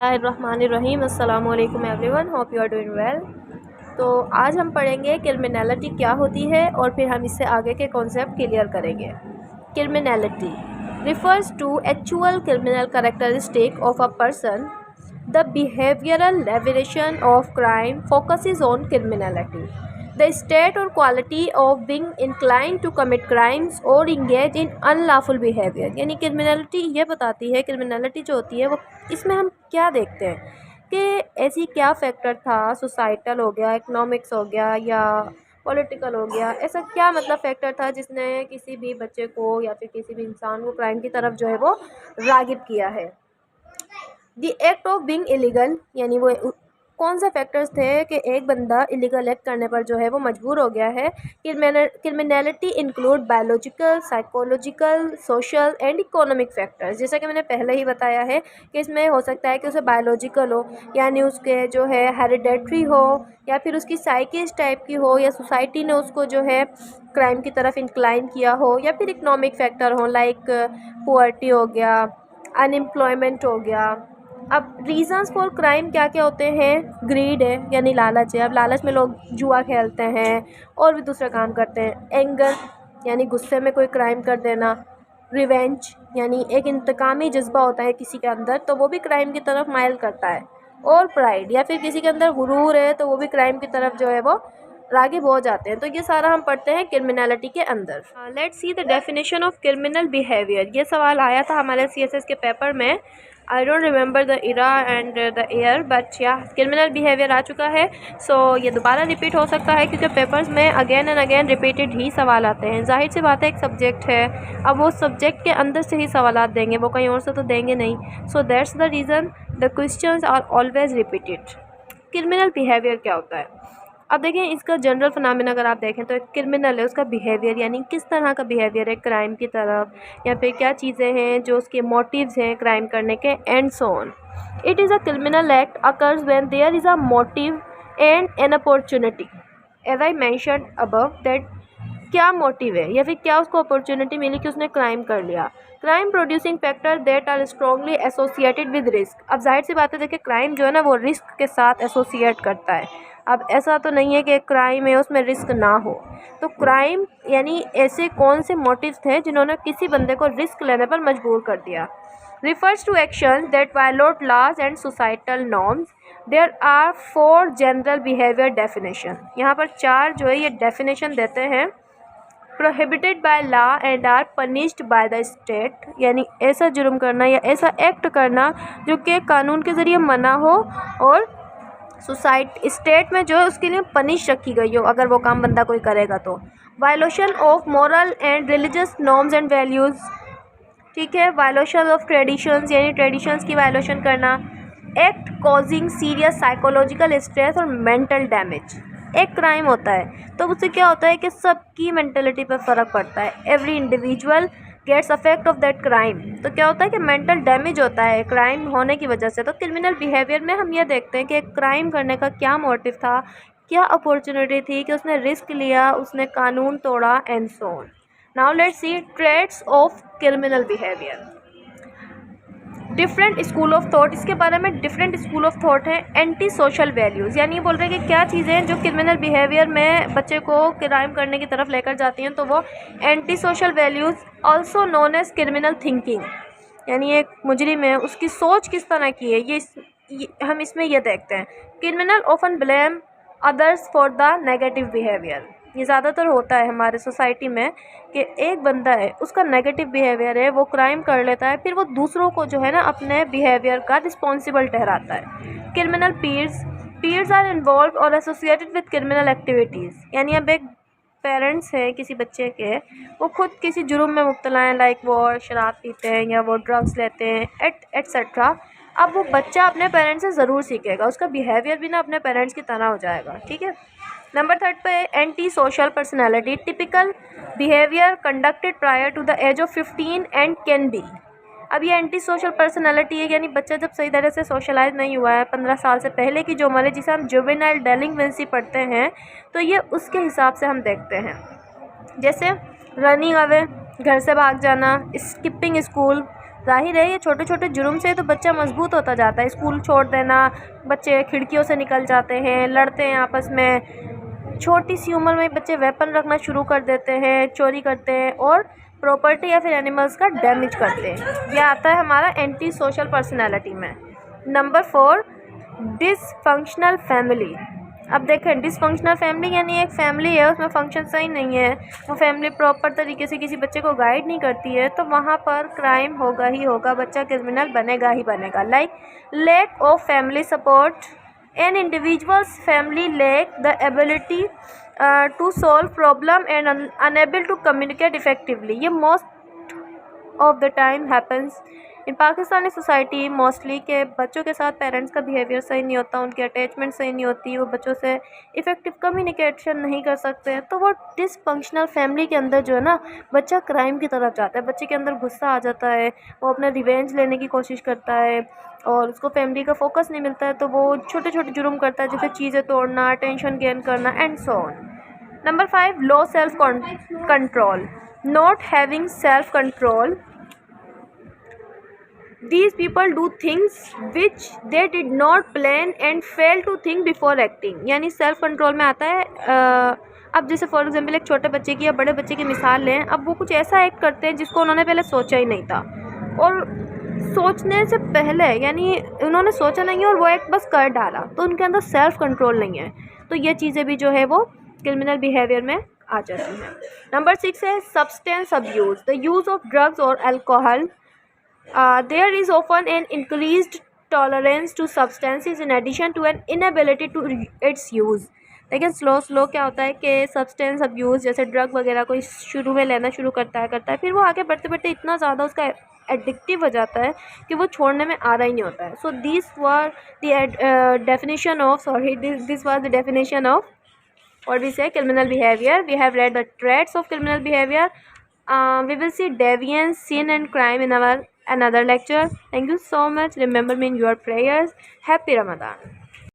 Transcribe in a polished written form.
बिस्मिल्लाहिर्रहमानिर्रहीम। अस्सलाम वालेकुम everyone, hope you are doing well. तो आज हम पढ़ेंगे क्रिमिनलिटी क्या होती है और फिर हम इससे आगे के कॉन्सेप्ट क्लियर करेंगे। Criminality refers to actual criminal characteristic of a person. The behavioral definition of crime focuses on criminality, the state or quality of being inclined to commit crimes or engage in unlawful behavior। यानी criminality ये बताती है, criminality जो होती है वो इसमें हम क्या देखते हैं कि ऐसी क्या फैक्टर था, सोसाइटल हो गया, इकोनॉमिक्स हो गया या पॉलिटिकल हो गया, ऐसा क्या मतलब फैक्टर था जिसने किसी भी बच्चे को या फिर किसी भी इंसान को क्राइम की तरफ जो है वो रागिब किया है। The act of being illegal, यानी वो कौन से फैक्टर्स थे कि एक बंदा इलीगल एक्ट करने पर जो है वो मजबूर हो गया है। Criminality include biological, psychological, social and economic factors. जैसा कि मैंने पहले ही बताया है कि इसमें हो सकता है कि उसे बायोलॉजिकल हो, यानी उसके जो है हेरिडेटरी हो, या फिर उसकी साइकी इस टाइप की हो, या सोसाइटी ने उसको जो है क्राइम की तरफ इंक्लाइन किया हो, या फिर इकोनॉमिक फैक्टर हो लाइक पुअर्टी हो गया, अनएम्प्लॉयमेंट हो गया। अब रीज़न्स फॉर क्राइम क्या क्या होते हैं? ग्रीड है, यानी लालच है। अब लालच में लोग जुआ खेलते हैं और भी दूसरा काम करते हैं। एंगर, यानी गुस्से में कोई क्राइम कर देना। रिवेंज, यानी एक इंतकामी जज्बा होता है किसी के अंदर, तो वो भी क्राइम की तरफ माइल करता है। और प्राइड, या फिर किसी के अंदर गुरूर है तो वो भी क्राइम की तरफ जो है वो रागिब हो जाते हैं। तो ये सारा हम पढ़ते हैं क्रिमिनलिटी के अंदर। Let's see the definition of criminal behaviour. ये सवाल आया था हमारे सीएसएस के पेपर में। I don't remember the era and the year, but या क्रिमिनल बिहेवियर आ चुका है। सो ये दोबारा रिपीट हो सकता है क्योंकि पेपर्स में अगेन एंड अगेन रिपीटेड ही सवाल आते हैं। जाहिर सी बात है, एक सब्जेक्ट है, अब वो सब्जेक्ट के अंदर से ही सवाल देंगे, वो कहीं और से तो देंगे नहीं। So that's the reason the questions are always repeated. Criminal behaviour क्या होता है? अब देखें, इसका जनरल फिनोमेना अगर आप देखें तो एक क्रिमिनल है, उसका बिहेवियर यानी किस तरह का बिहेवियर है क्राइम की तरफ, या फिर क्या चीज़ें हैं जो उसके मोटिव्स हैं क्राइम करने के, and so on. It is a criminal act occurs when there is a motive and an opportunity. As I mention above that, क्या मोटिव है या फिर क्या उसको अपॉर्चुनिटी मिली कि उसने क्राइम कर लिया। Crime producing factor that are strongly associated with risk. अब जाहिर सी बात है, देखिए क्राइम जो है ना वो रिस्क के साथ एसोसिएट करता है। अब ऐसा तो नहीं है कि क्राइम है उसमें रिस्क ना हो। तो क्राइम यानी ऐसे कौन से मोटिव्स थे जिन्होंने किसी बंदे को रिस्क लेने पर मजबूर कर दिया। refers to actions that violate laws and societal norms. There are 4 general behavior definition। यहाँ पर 4 जो है ये definition देते हैं। Prohibited by law and are punished by the state, यानी ऐसा जुर्म करना या ऐसा एक्ट करना जो कि कानून के ज़रिए मना हो और सोसाइटी स्टेट में जो है उसके लिए पनिश रखी गई हो अगर वो काम बंदा कोई करेगा तो। Violation of moral and religious norms and values, ठीक है। वायलेशन ऑफ ट्रेडिशंस, यानी ट्रेडिशंस की वायलेशन करना। Act causing serious psychological stress और मेंटल डैमेज। एक क्राइम होता है तो उससे क्या होता है कि सबकी मेंटलिटी पर फ़र्क पड़ता है। Every individual gets affect of that crime. तो क्या होता है कि मेंटल डैमेज होता है क्राइम होने की वजह से। तो क्रिमिनल बिहेवियर में हम ये देखते हैं कि क्राइम करने का क्या मोटिव था, क्या अपॉर्चुनिटी थी कि उसने रिस्क लिया, उसने कानून तोड़ा, and so on. Now let's see traits of criminal behaviour. Different school of thought, इसके बारे में डिफरेंट स्कूल ऑफ थॉट है। एंटी सोशल वैल्यूज़, यानी ये बोल रहे हैं कि क्या चीज़ें हैं जो क्रिमिनल बिहेवियर में बच्चे को क्राइम करने की तरफ लेकर जाती हैं, तो वो anti social values, also known as criminal thinking, यानी एक मुजरिम है उसकी सोच किस तरह की है, हम इसमें ये देखते हैं। Criminal often blame others for the negative behaviour. ये ज़्यादातर होता है हमारे सोसाइटी में कि एक बंदा है उसका नेगेटिव बिहेवियर है, वो क्राइम कर लेता है, फिर वो दूसरों को जो है ना अपने बिहेवियर का रिस्पॉन्सिबल ठहराता है। क्रिमिनल पीयर्स आर इन्वॉल्व और एसोसिएटेड विद क्रिमिनल एक्टिविटीज़, यानी अब एक पेरेंट्स हैं किसी बच्चे के, वो खुद किसी जुर्म में मुब्तला हैं, लाइक वो शराब पीते हैं या वो ड्रग्स लेते हैं एटसेट्रा। अब वो बच्चा अपने पेरेंट्स से ज़रूर सीखेगा, उसका बिहेवियर भी ना अपने पेरेंट्स की तरह हो जाएगा, ठीक है। नंबर 3 पे anti social personality, typical behaviour conducted prior to the age of 15 and can be. अब ये एंटी सोशल पर्सनैलिटी है, यानी बच्चा जब सही तरह से सोशलाइज नहीं हुआ है, 15 साल से पहले की जो उम्र है जिसे हम जुवेनाइल डेलिंक्वेंसी पढ़ते हैं, तो ये उसके हिसाब से हम देखते हैं। जैसे रनिंग अवे, घर से भाग जाना, स्किपिंग स्कूल, जाहिर है ये छोटे छोटे जुर्म से तो बच्चा मजबूत होता जाता है। स्कूल छोड़ देना, बच्चे खिड़कियों से निकल जाते हैं, लड़ते हैं आपस में, छोटी सी उम्र में बच्चे वेपन रखना शुरू कर देते हैं, चोरी करते हैं और प्रॉपर्टी या फिर एनिमल्स का डैमेज करते हैं। यह आता है हमारा एंटी सोशल पर्सनैलिटी में। Number 4, dysfunctional family. अब देखें, डिसफंक्शनल फैमिली यानी एक फैमिली है उसमें फंक्शन सही नहीं है, वो फैमिली प्रॉपर तरीके से किसी बच्चे को गाइड नहीं करती है, तो वहाँ पर क्राइम होगा ही होगा, बच्चा क्रिमिनल बनेगा ही बनेगा। Like lack of family support, an individuals family lack the ability to solve problem and unable to communicate effectively. ये most of the time happens in Pakistani society mostly के बच्चों के साथ पेरेंट्स का बिहेवियर सही नहीं होता, उनकी अटैचमेंट सही नहीं होती, वो बच्चों से इफ़ेक्टिव कम्युनिकेशन नहीं कर सकते हैं, तो वो डिसफंक्शनल फैमिली के अंदर जो है ना बच्चा क्राइम की तरफ जाता है, बच्चे के अंदर गुस्सा आ जाता है, वो अपना रिवेंज लेने की कोशिश करता है और उसको फैमिली का फोकस नहीं मिलता है, तो वो छोटे छोटे जुर्म करता है जैसे चीज़ें तोड़ना, टेंशन गेन करना and so on. Number 5, low self control, not having self control. These people do things which they did not plan and fail to think before acting। यानी सेल्फ कंट्रोल में आता है अब जैसे फॉर एग्जांपल एक छोटे बच्चे की या बड़े बच्चे की मिसाल लें, अब वो कुछ ऐसा एक्ट करते हैं जिसको उन्होंने पहले सोचा ही नहीं था, और सोचने से पहले यानी उन्होंने सोचा नहीं है और वो एक्ट बस कर डाला, तो उनके अंदर सेल्फ कंट्रोल नहीं है, तो ये चीज़ें भी जो है वो क्रिमिनल बिहेवियर में आ जाती हैं। नंबर 6 है substance abuse, the use of drugs और alcohol. There is often an increased tolerance to substances in addition to an inability to its use। लेकिन स्लो क्या होता है कि सब्सटेंस अब्यूज़ जैसे ड्रग वगैरह कोई शुरू में लेना शुरू करता है फिर वो आगे बढ़ते बढ़ते इतना ज़्यादा उसका एडिक्टिव हो जाता है कि वो छोड़ने में आ रहा ही नहीं होता है। So this was the definition of what we say criminal behavior। We have read the traits of criminal behavior। We will see deviance, sin and crime in our another lecture। Thank you so much. Remember me in your prayers। Happy Ramadan।